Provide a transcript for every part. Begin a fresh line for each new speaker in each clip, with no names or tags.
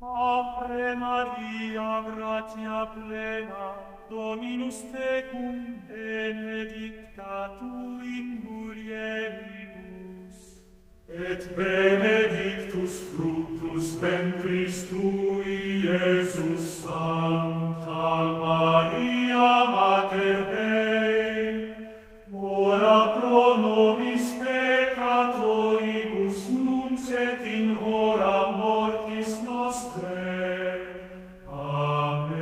Ave Maria, gratia plena, Dominus tecum, benedicta tu in mulieribus, et benedictus fructus ventris tui, Iesus. Sancta Maria, Mater Dei, ora pro nobis peccatoribus, nunc et in hora mortis nostrae. Amen.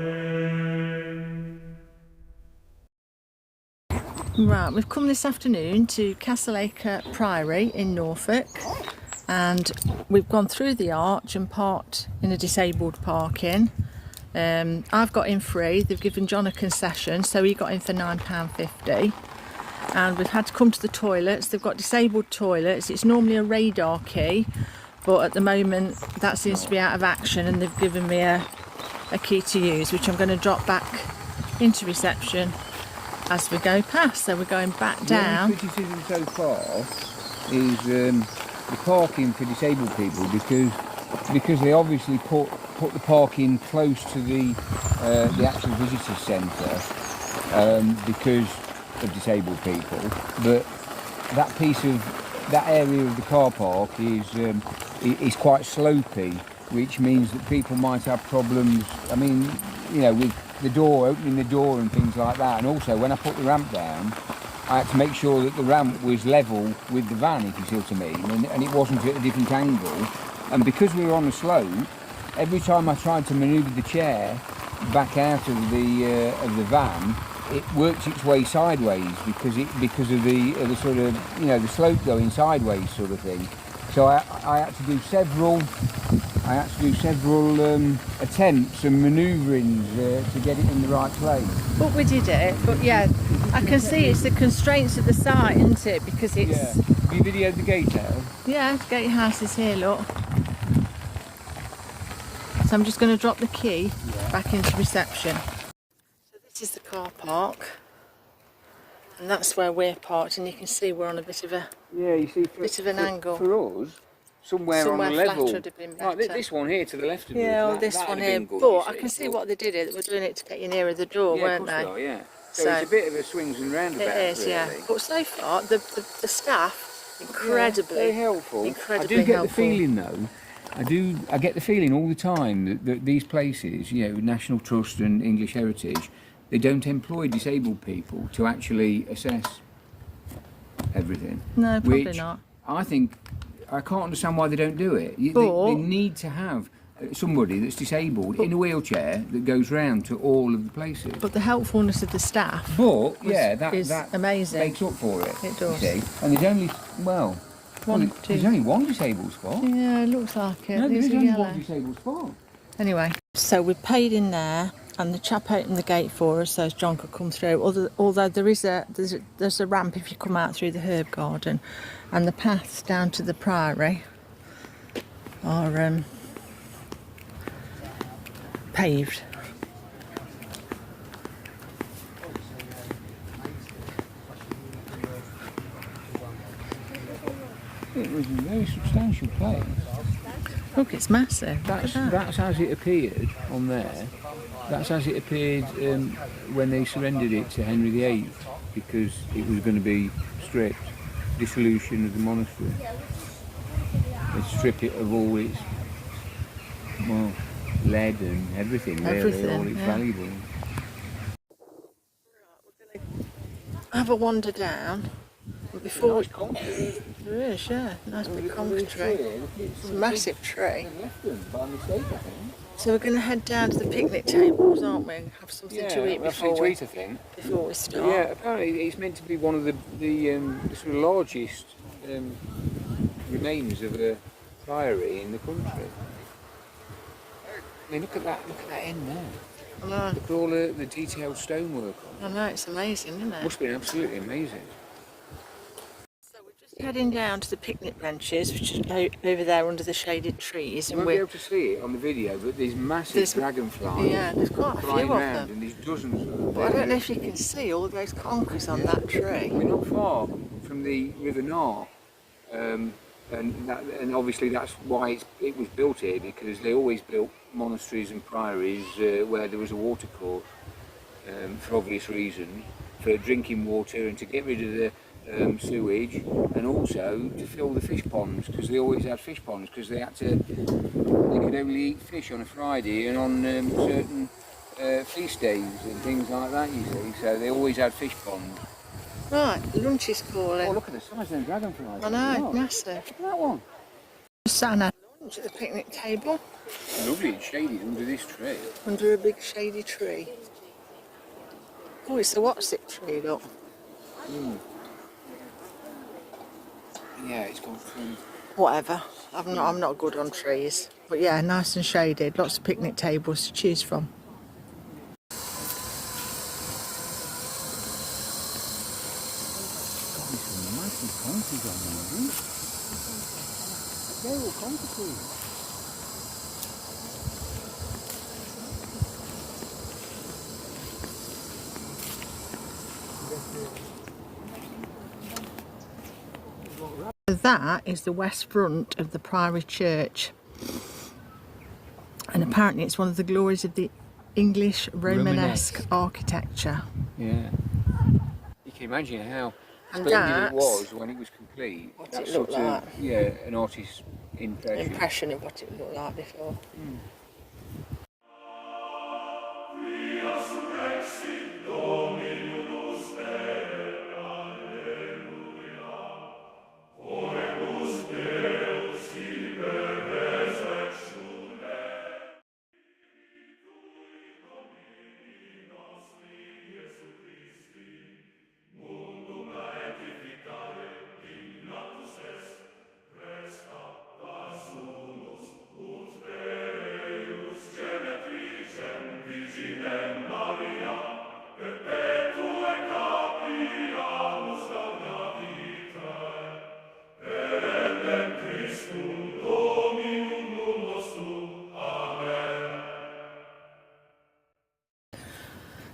Right, we've come this afternoon to Castle Acre Priory in Norfolk, and we've gone through the arch and parked in a disabled parking. I've got in free. They've given John a concession, so he got in for £9.50. And we've had to come to the toilets. They've got disabled toilets. It's normally a radar key, but at the moment that seems to be out of action, and they've given me a key to use, which I'm going to drop back into reception as we go past. So we're going back down.
The only criticism so far is the parking for disabled people, because they obviously put the parking close to the actual visitor centre because of disabled people, but that area of the car park is quite slopey, which means that people might have problems. I mean, you know, with the door, opening the door and things like that. And also, when I put the ramp down, I had to make sure that the ramp was level with the van, if you see what I mean, and it wasn't at a different angle. And because we were on a slope, every time I tried to manoeuvre the chair back out of the van, it worked its way sideways because of the sort of, you know, the slope going sideways sort of thing. So I had to do several attempts and manoeuvrings to get it in the right place.
But we did it. But yeah, I can see it's the constraints of the site, isn't it? Because it's...
Yeah. Have you videoed the gatehouse?
Yeah, the gatehouse is here, look. So I'm just going to drop the key back into reception. So this is the car park, and that's where we're parked, and you can see we're on a bit of a angle.
For us, somewhere on the level.
Flatter would have been better.
Like this one here to the left of us.
Yeah, this one here.
Good,
but I can see what they did here. They were doing it to get you nearer the door, weren't they?
Yeah. So it's a bit of a swings and roundabouts.
It is,
really.
yeah. But so far, the staff incredibly
very helpful.
Incredibly
I do get
helpful.
the feeling though. I get the feeling all the time that these places, you know, National Trust and English Heritage, they don't employ disabled people to actually assess everything.
No, probably
which
not.
I think, I can't understand why they don't do it. They need to have somebody that's disabled in a wheelchair that goes round to all of the places.
But the helpfulness of the staff
is
amazing.
Makes up for it.
It does.
You see? And there's only, there's only one disabled spot.
Yeah, it looks like it.
No,
There's
there's
a
only
yellow.
one disabled spot.
Anyway, so we paid in there, and the chap opened the gate for us so John could come through. Although there's a ramp if you come out through the herb garden, and the paths down to the priory are paved.
It was a very substantial place.
Look, it's massive.
That's as it appeared on there. That's as it appeared when they surrendered it to Henry VIII, because it was going to be stripped, dissolution of the monastery. They'd strip it of all its, well, lead and everything really, all its valuable.
Have a wander down. Before
Nice concrete.
there is, yeah, nice big concrete tree. It's a massive tree.
By mistake, I think.
So we're going to head down to the picnic tables, aren't we? And have something to eat before we start.
Yeah, apparently it's meant to be one of the sort of largest remains of a priory in the country. I mean, look at that end there.
I know.
Look at all the detailed stonework on it.
I know, it's amazing, isn't it?
Must have been absolutely amazing.
So we're just heading down to the picnic benches, which is over there under the shaded trees.
You
And
won't be able to see it on the video, but there's massive dragonflies.
Yeah, there's quite a few
flying
of
around,
them.
and there's dozens of them.
But I don't know if you can see all those conkers on that tree.
We're not far from the River Nar, and obviously that's why it was built here, because they always built monasteries and priories where there was a water course, for obvious reasons, for drinking water and to get rid of the sewage, and also to fill the fish ponds, because they always had fish ponds, because they could only eat fish on a Friday and on certain feast days and things like that, you see, so they always had fish ponds.
Right, lunch is calling.
Oh, look at the size of them dragonflies.
I know,
Look.
massive.
Look at that one.
Just sat and had lunch at the picnic table
Lovely and shady under this tree.
under a big shady tree. Oh, it's the what's it tree, look.
Yeah, it's got
Whatever. I'm not good on trees. But yeah, nice and shaded. Lots of picnic tables to choose from.
They're all complicated.
That is the west front of the Priory Church, and apparently it's one of the glories of the English Romanesque architecture.
Yeah. You can imagine how
And
splendid it was when it was complete.
what
That
it
sort
looked
of,
like.
yeah, an artist's impression.
Of what it looked like before.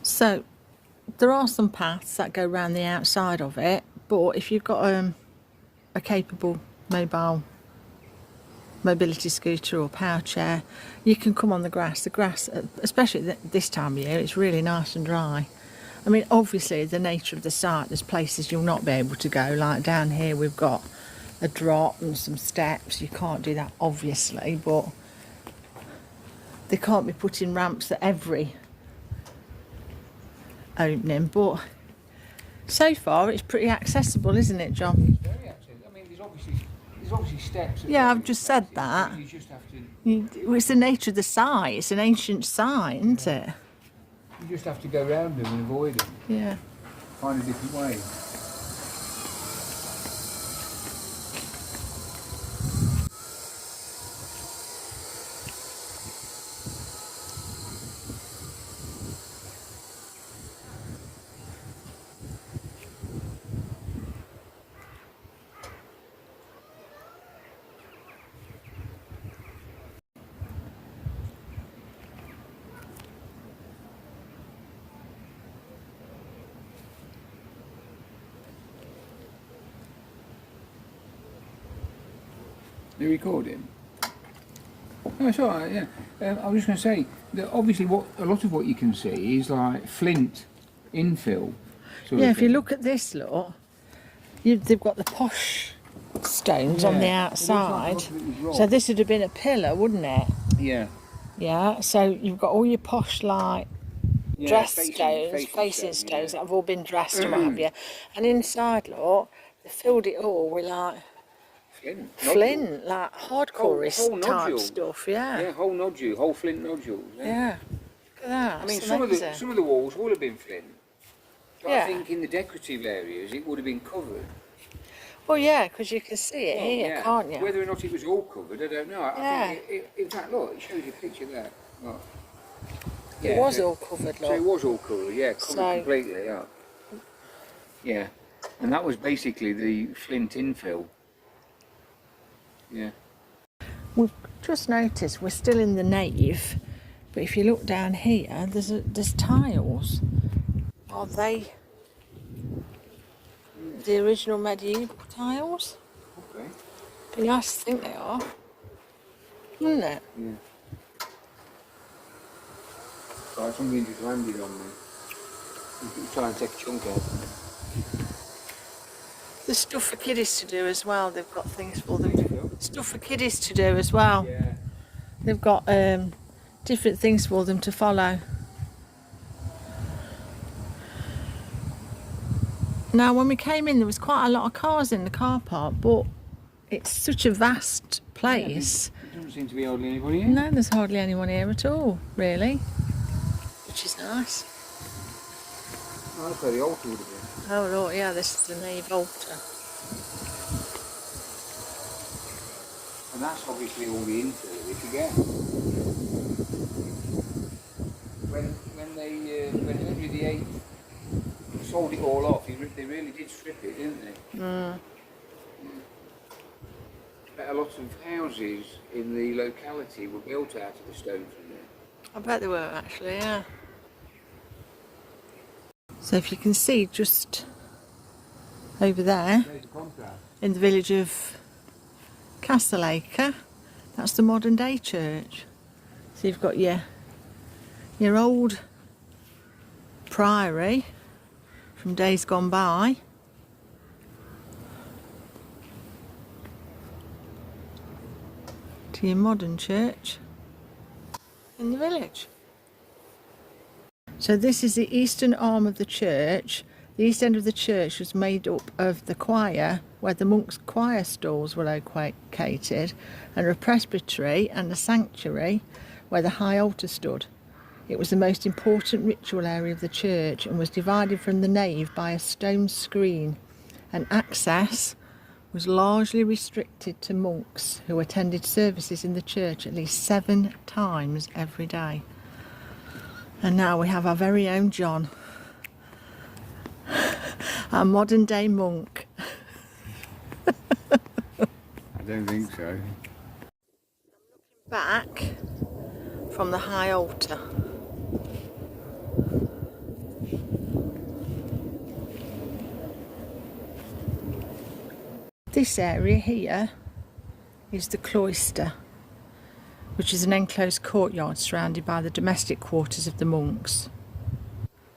So there are some paths that go around the outside of it, but if you've got a capable mobility scooter or power chair, you can come on the grass. The grass, especially this time of year, it's really nice and dry. I mean, obviously the nature of the site, there's places you'll not be able to go, like down here we've got a drop and some steps. You can't do that obviously, but they can't be putting ramps at every opening, but so far it's pretty accessible, isn't it, John?
It's very accessible. I mean, there's obviously steps.
Yeah, I've just said that.
You just have to.
It's the nature of the site. It's an ancient site, isn't it?
You just have to go round them and avoid them.
Yeah.
Find a different way. You're recording? Oh, it's alright, yeah. I was just going to say that obviously a lot of what you can see is like flint infill.
Yeah, if you look at this lot, they've got the posh stones on the outside. So this would have been a pillar, wouldn't it?
Yeah.
Yeah, so you've got all your posh dressed
facing
facing
stones,
stones
yeah.
that have all been dressed and what have you. And inside, look, they filled it all with like flint, like hardcore
whole
type
nodule.
stuff,
Yeah, whole nodule, whole flint nodules.
Yeah. Look at that.
I mean,
it's
some
amazing.
of the walls would have been flint. But
Yeah.
I think in the decorative areas it would have been covered.
Well, yeah, because you can see it here,
Yeah.
can't you?
Whether or not it was all covered, I don't know.
Yeah.
I think, in fact, look, it shows you a picture there. Look.
It was all covered,
So it
look.
was all covered, yeah, covered
So-
completely, yeah. Yeah, and that was basically the flint infill. Yeah.
We've just noticed we're still in the nave, but if you look down here, there's tiles. Are they the original medieval tiles?
Okay.
Be nice to think they are, wouldn't it?
Yeah. Right, something just landed on me. You try and take a chunk out.
There's stuff for kiddies to do as well. They've got things for them. Stuff for kiddies to do as well.
Yeah.
They've got different things for them to follow. Now, when we came in, there was quite a lot of cars in the car park, but it's such a vast place.
Yeah, there doesn't seem to be hardly anybody here.
No, there's hardly anyone here at all, really, which is nice.
Oh, that's where the altar would have been.
Oh, Lord, yeah, this is the nave altar.
And that's obviously all the infill that you get. When Henry VIII sold it all off, they really did strip it, didn't they?
Mm.
A lot of houses in the locality were built out of the stone from there.
I bet they were, actually, yeah. So if you can see just over there,
There's the contrast.
in the village of Castle Acre, that's the modern day church. So you've got your old priory from days gone by, to your modern church in the village. So this is the eastern arm of the church. The east end of the church was made up of the choir, where the monks' choir stalls were located, and a presbytery and a sanctuary where the high altar stood. It was the most important ritual area of the church and was divided from the nave by a stone screen, and access was largely restricted to monks who attended services in the church at least 7 times every day. And now we have our very own John, our modern day monk.
I don't think so.
Back from the high altar. This area here is the cloister, which is an enclosed courtyard surrounded by the domestic quarters of the monks.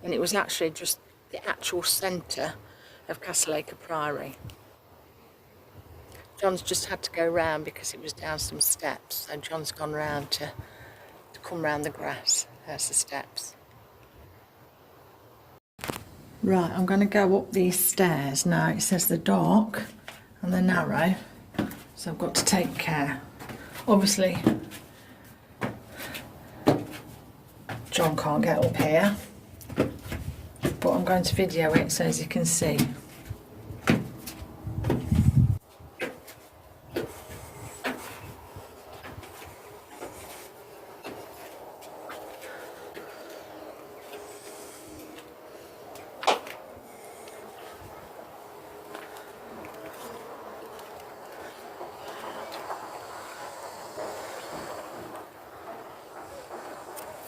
And it was actually just the actual centre of Castle Acre Priory. John's just had to go round because it was down some steps, so John's gone round to come round the grass. There's the steps. Right, I'm going to go up these stairs now. It says they're dark and they're narrow, so I've got to take care. Obviously, John can't get up here, but I'm going to video it so as you can see.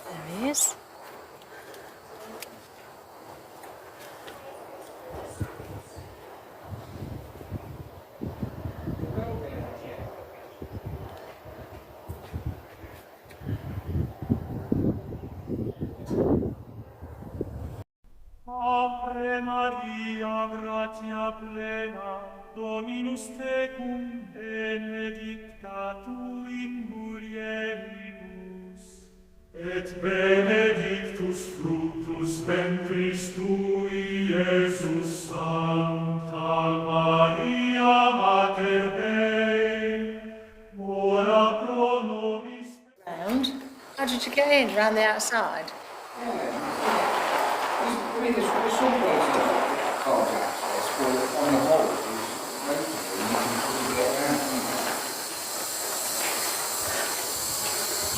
There he is.
Ave Maria, gratia plena, Dominus tecum, benedicta tu in mulieribus, et benedictus fructus ventris tui, Iesus. Sancta Maria, Mater Dei, ora pro nobis.
Round. How did you get in? Round the outside?
I mean, there's some places that cars access, but on the whole, it's relatively, you can probably get around.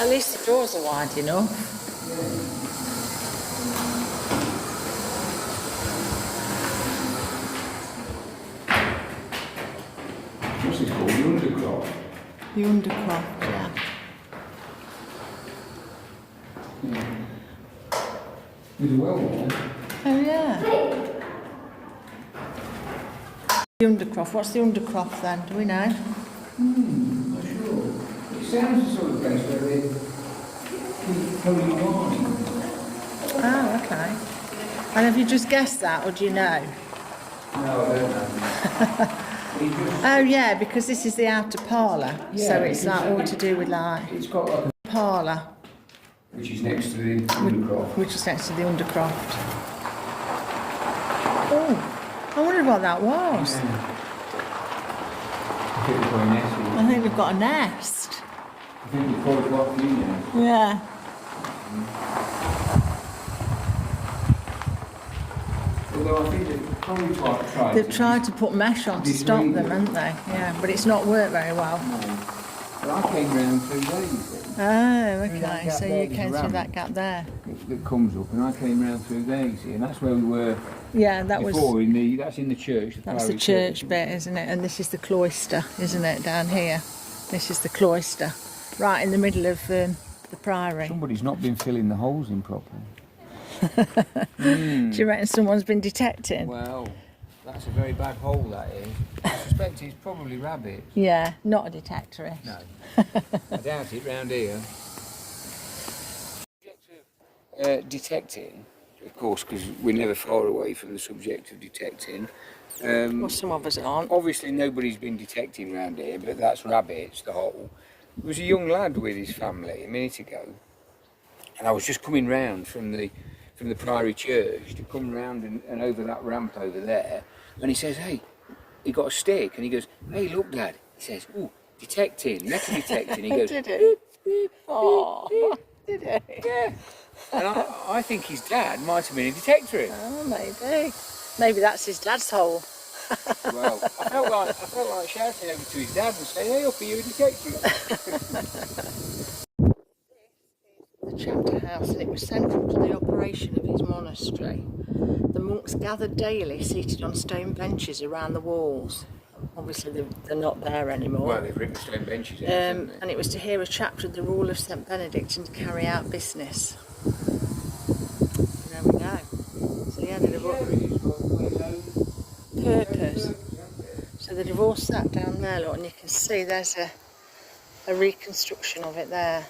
At least the doors are wide enough.
What's this called? The undercroft?
The undercroft, yeah.
There's a well there.
Oh yeah. The undercroft. What's the undercroft then? Do we know?
Not sure. It sounds the sort of place where they keep holy wine.
Oh, okay. And have you just guessed that, or do you know?
No, I don't know. It just,
Oh yeah, because this is the outer parlour,
Yeah,
so it's
because
like all to do with like
it's got like a...
parlour,
Which is next to the undercroft.
which is next to the undercroft. Oh, I wondered what that was.
Yeah. I think we've got a nest here.
I think we've got a nest.
I think we've probably got a few nests.
Yeah.
Although I think they've probably tried
They've tried to put mesh on to stop them, haven't they? Yeah, but it's not worked very well.
No. But I came round through there, you see.
Oh,
that
okay.
gap
So
there,
you
there's
came
a
through
ramp.
that gap there.
That comes up, and I came round through there, you see, and that's where we were
Yeah, that was.
before. That's in the church.
That's the
Priory
church bit, isn't it? And this is the cloister, isn't it, down here? This is the cloister, right in the middle of the priory.
Somebody's not been filling the holes in properly.
Do you reckon someone's been detecting?
Well, that's a very bad hole, that is. I suspect it's probably rabbits.
Yeah, not a detectorist.
No. I doubt it round here. Detecting, of course, because we're never far away from the subject of detecting.
Well, some of us aren't.
Obviously, nobody's been detecting round here, but that's rabbits, the hole. There was a young lad with his family a minute ago, and I was just coming round from the Priory Church to come round and over that ramp over there, and he says, hey, he got a stick, and he goes, hey, look, Dad. He says, ooh, detecting, metal detecting. He goes,
Did he?
beep, beep,
Oh,
beep,
did he?
yeah. And I think his dad might have been a detectorist.
Oh, maybe. Maybe that's his dad's hole.
Well, I felt like shouting over to his dad and saying, hey, up, are you a detectorist?
The chapter house, and it was central to the operation of his monastery. The monks gathered daily, seated on stone benches around the walls. Obviously, they're not there anymore.
Well, they've ripped the stone benches out, haven't they?
And it was to hear a chapter of the rule of St Benedict and to carry out business. There we go. So yeah, they'd have purpose. So they'd have all sat down there, look, and you can see there's a reconstruction of it there.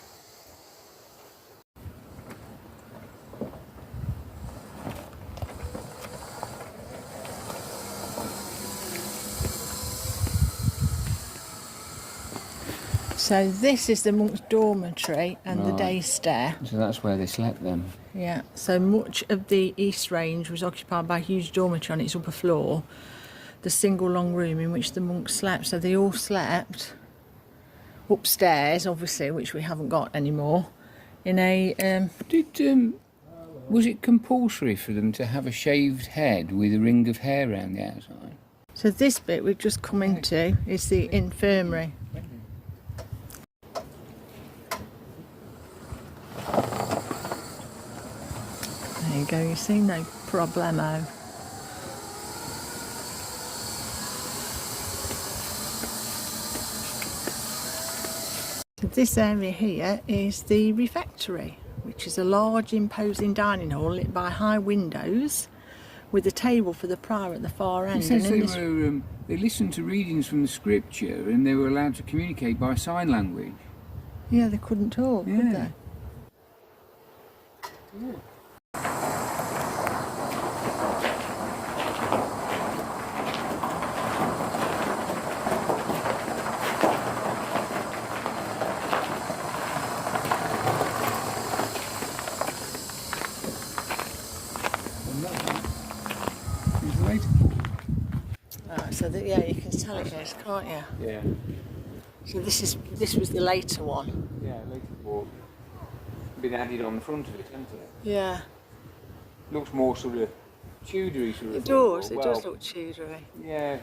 So this is the monks' dormitory and the day stair.
So that's where they slept then.
Yeah, so much of the east range was occupied by a huge dormitory on its upper floor, the single long room in which the monks slept. So they all slept upstairs, obviously, which we haven't got anymore, in a...
Was it compulsory for them to have a shaved head with a ring of hair around the outside?
So this bit we've just come into is the infirmary. There you go, you see, no problemo. So this area here is the refectory, which is a large imposing dining hall lit by high windows with a table for the prior at the far end.
It says
And in this-
they listened to readings from the scripture and they were allowed to communicate by sign language.
Yeah, they couldn't talk, could
Yeah.
they?
Yeah.
So that, yeah, you can tell it is, can't you?
Yeah.
So this was the later one.
Yeah, later board. Been added on the front of it, hasn't it?
Yeah.
Looks more sort of Tudory sort of
It
thing,
does.
or,
It does look Tudory.
Yeah.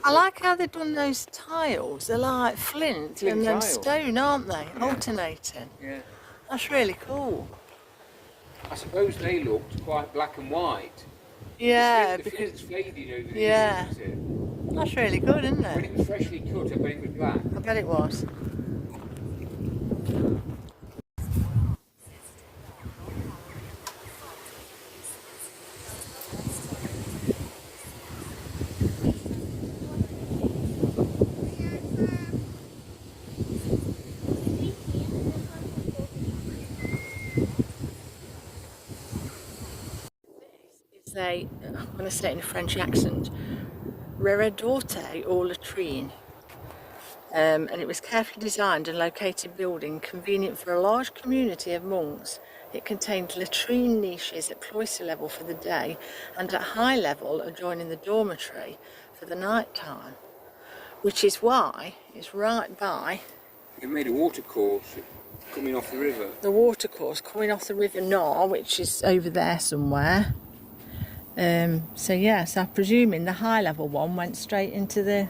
I like how they've done those tiles. They're like flint and then
tiles.
stone, aren't they? Alternating.
Yeah.
That's really cool.
I suppose they looked quite black and white.
Yeah,
the
because
flint's faded over the
yeah.
years, isn't it?
that's really good, isn't
When
it?
it was freshly cut, I bet it was black.
I bet it was. was a, I'm going to say it in a French accent, reredoute or latrine. And it was carefully designed and located building convenient for a large community of monks. It contained latrine niches at cloister level for the day and at high level adjoining the dormitory for the night time, which is why it's right by
They made a water course coming off the river.
the watercourse coming off the River Nor, which is over there somewhere. So yes, I'm presuming the high level one went straight into the...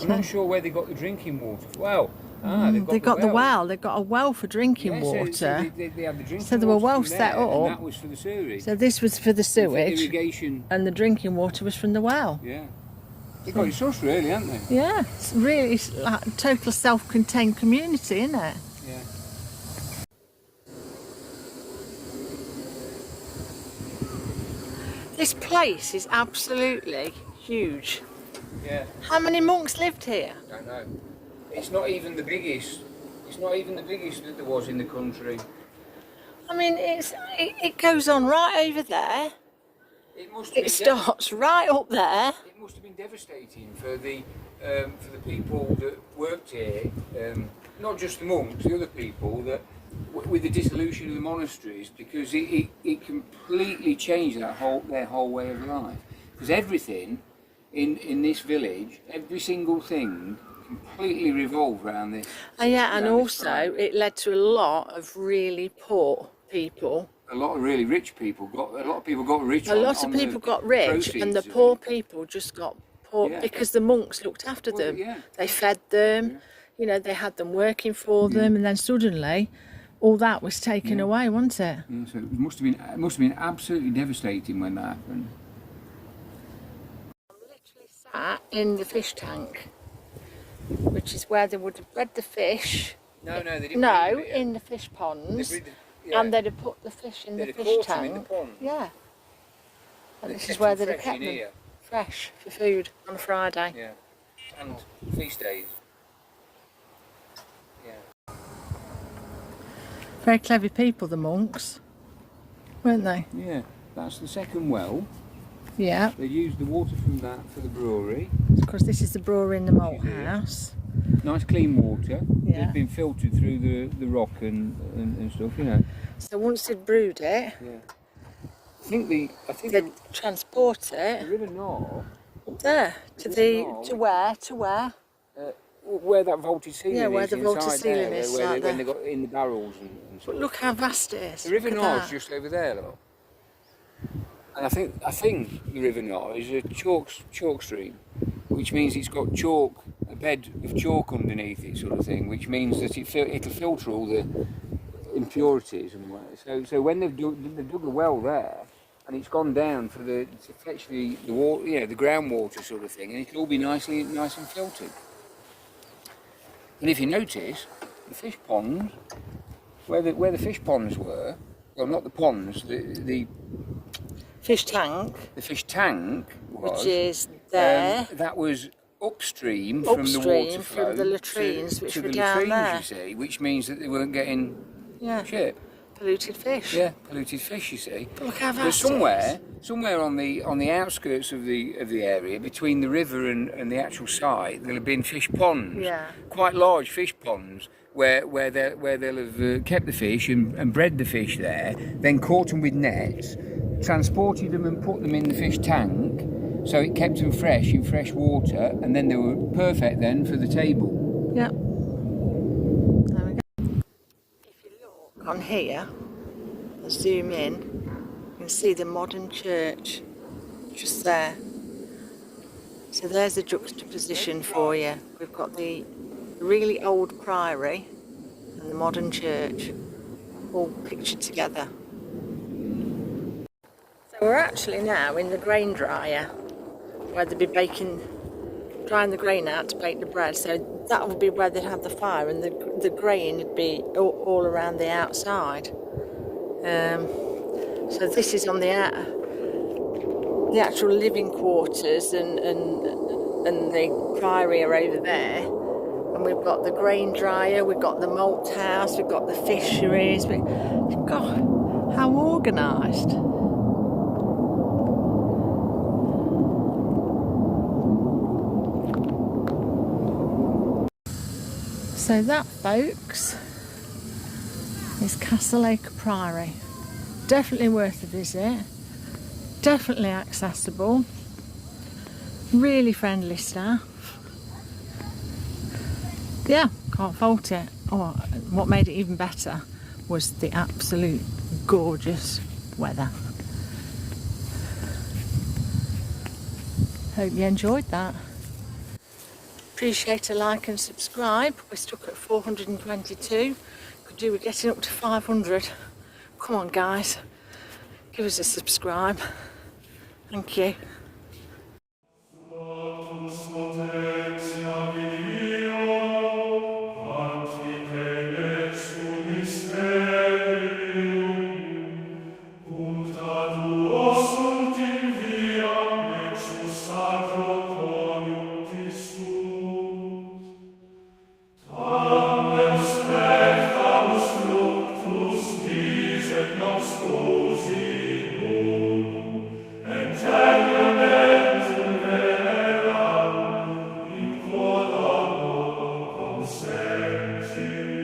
I'm not sure where they got the drinking water. Well,
they got the well. They've got a well for drinking water.
So they had the drinking
So they were
water
well
from
set
there,
up.
and that was for the sewage.
So this was for the
And for
sewage,
irrigation.
and the drinking water was from the well.
Yeah. They got it sus really, haven't they?
Yeah, it's like a total self-contained community, isn't it?
Yeah.
This place is absolutely huge.
Yeah.
How many monks lived here?
I don't know. It's not even the biggest. It's not even the biggest that there was in the country.
I mean, it goes on right over there.
It must have
It starts right up there.
It must have been devastating for the people that worked here, not just the monks, the other people that with the dissolution of the monasteries, because it completely changed their whole way of life. Because everything in this village, every single thing, completely revolved around this.
Yeah, and also it led to a lot of really poor people.
A lot of really rich people got. A lot of people got rich.
A lot of people got rich, and the poor people just got poor because the monks looked after them.
Yeah.
They fed them, you know, they had them working for them, and then suddenly, all that was taken away, wasn't it?
Yeah, so it must have been absolutely devastating when that happened.
I'm literally sat in the fish tank, which is where they would have bred the fish.
No, they didn't.
No, in the fish ponds. And they'd have put the fish in the fish tank.
In the pond.
Yeah. And this is where they'd have kept them fresh for food on a Friday.
Yeah. And feast days. Yeah.
Very clever people, the monks, weren't they?
Yeah. That's the second well.
Yeah.
They used the water from that for the brewery.
Because this is the brewery in the malt house.
Nice clean water.
Yeah.
It's been filtered through the rock and stuff, you know.
So once they'd brewed it,
Yeah. I think
they'd transport
the
it
River Nor,
up there to where?
where that vaulted ceiling is.
Yeah, where the vaulted
inside
ceiling
there,
is,
where
like
when they got in the barrels and stuff.
But look how vast it is.
The River
Look at
Nor is
that.
just over there, look. And I think the River Nor is a chalk stream, which means it's got chalk, a bed of chalk underneath it, sort of thing, which means that it'll filter all the impurities and whatever. So when they've dug a well there, and it's gone down to fetch the water, you know, the groundwater sort of thing, and it'll all be nice and filtered. And if you notice, the fish ponds, where the fish ponds were, well, not the ponds, the
Fish tank.
The fish tank was,
which is there.
That was upstream from the water flow
from the latrines, which
to
were
the
down
latrines,
there.
you see, which means that they weren't getting shit.
Polluted fish.
Yeah, polluted fish, you see.
But look how
But
vast it is.
somewhere on the outskirts of the area, between the river and the actual site, there'll have been fish ponds.
Yeah.
Quite large fish ponds where they'll have kept the fish and bred the fish there, then caught them with nets, transported them and put them in the fish tank, so it kept them fresh in fresh water, and then they were perfect then for the table.
Yeah. There we go. If you look on here, and zoom in, you can see the modern church just there. So there's a juxtaposition for you. We've got the really old priory and the modern church all pictured together. So we're actually now in the grain dryer where they'd be drying the grain out to bake the bread. So that would be where they'd have the fire, and the grain would be all around the outside. So this is on the actual living quarters, and the priory are over there. And we've got the grain dryer, we've got the malt house, we've got the fisheries. How organised. So that, folks, is Castle Acre Priory. Definitely worth a visit. Definitely accessible. Really friendly staff. Yeah, can't fault it. Oh, what made it even better was the absolute gorgeous weather. Hope you enjoyed that. Appreciate a like and subscribe. We're stuck at 422. Could do with getting up to 500. Come on, guys, give us a subscribe. Thank you.
Senti